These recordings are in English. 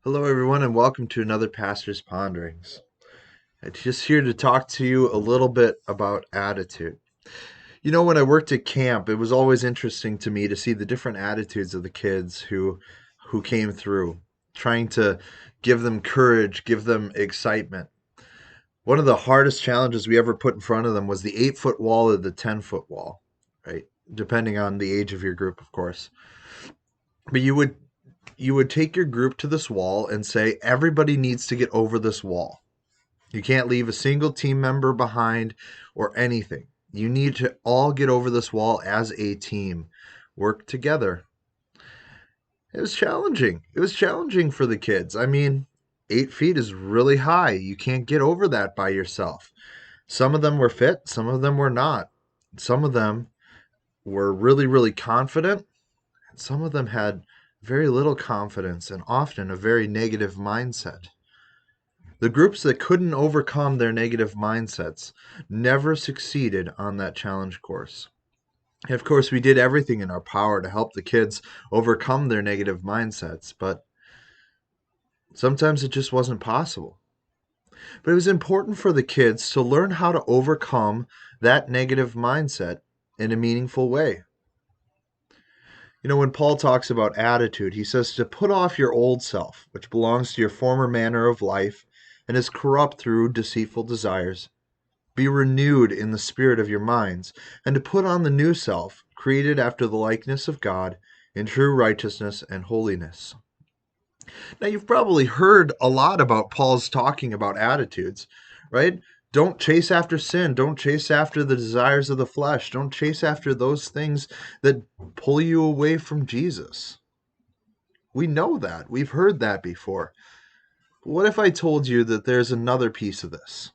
Hello, everyone, and welcome to another Pastor's Ponderings. I'm just here to talk to you a little bit about attitude. When I worked at camp, it was always interesting to me to see the different attitudes of the kids who came through, trying to give them courage, give them excitement. One of the hardest challenges we ever put in front of them was the 8-foot wall or the 10-foot wall, right? Depending on the age of your group, of course. But you would take your group to this wall and say, everybody needs to get over this wall. You can't leave a single team member behind or anything. You need to all get over this wall as a team. Work together. It was challenging. It was challenging for the kids. 8 feet is really high. You can't get over that by yourself. Some of them were fit, some of them were not. Some of them were really, really confident, and some of them had very little confidence and often a very negative mindset. The groups that couldn't overcome their negative mindsets never succeeded on that challenge course. And of course, we did everything in our power to help the kids overcome their negative mindsets, but sometimes it just wasn't possible. But it was important for the kids to learn how to overcome that negative mindset in a meaningful way. When Paul talks about attitude, he says to put off your old self, which belongs to your former manner of life and is corrupt through deceitful desires. Be renewed in the spirit of your minds, and to put on the new self, created after the likeness of God, in true righteousness and holiness. Now, you've probably heard a lot about Paul's talking about attitudes, right? Don't chase after sin. Don't chase after the desires of the flesh. Don't chase after those things that pull you away from Jesus. We know that. We've heard that before. What if I told you that there's another piece of this?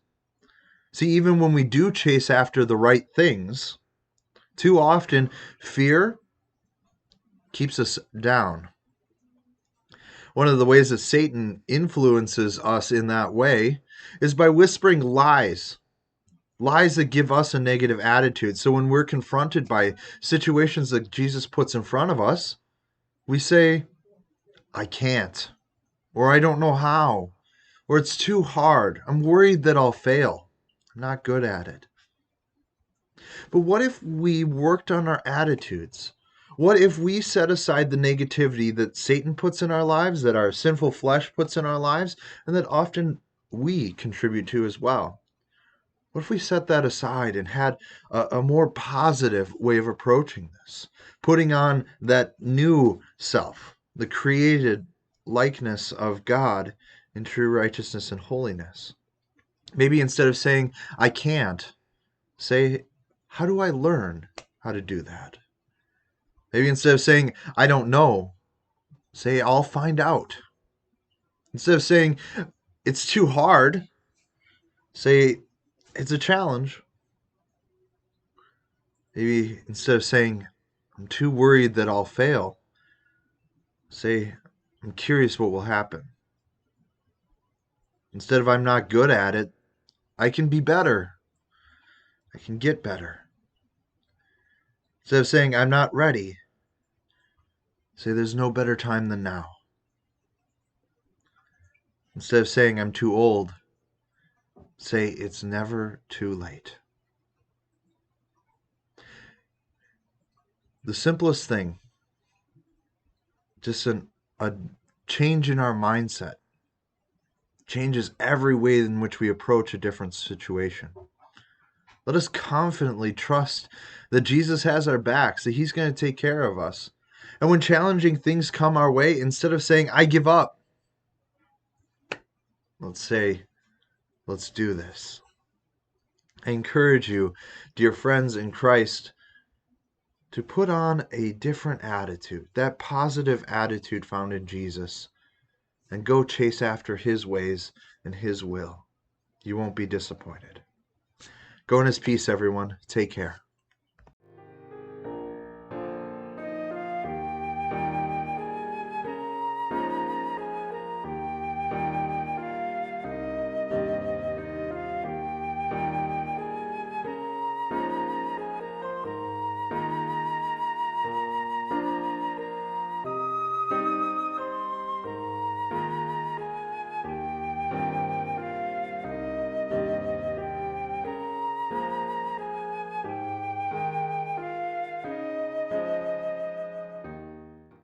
See, even when we do chase after the right things, too often fear keeps us down. One of the ways that Satan influences us in that way is by whispering lies that give us a negative attitude. So when we're confronted by situations that Jesus puts in front of us, we say, I can't, or I don't know how, or it's too hard. I'm worried that I'll fail. I'm not good at it. But what if we worked on our attitudes? What if we set aside the negativity that Satan puts in our lives, that our sinful flesh puts in our lives, and that often we contribute to as well? What if we set that aside and had a more positive way of approaching this? Putting on that new self, the created likeness of God in true righteousness and holiness. Maybe instead of saying, I can't, say, how do I learn how to do that? Maybe instead of saying, I don't know, say, I'll find out. Instead of saying, it's too hard, say, it's a challenge. Maybe instead of saying, I'm too worried that I'll fail, say, I'm curious what will happen. Instead of I'm not good at it, I can be better. I can get better. Instead of saying, I'm not ready, say, there's no better time than now. Instead of saying, I'm too old, say, it's never too late. The simplest thing, just a change in our mindset, changes every way in which we approach a different situation. Let us confidently trust that Jesus has our backs, that he's going to take care of us. And when challenging things come our way, instead of saying, I give up, let's say, let's do this. I encourage you, dear friends in Christ, to put on a different attitude, that positive attitude found in Jesus, and go chase after his ways and his will. You won't be disappointed. Go in his peace, everyone. Take care.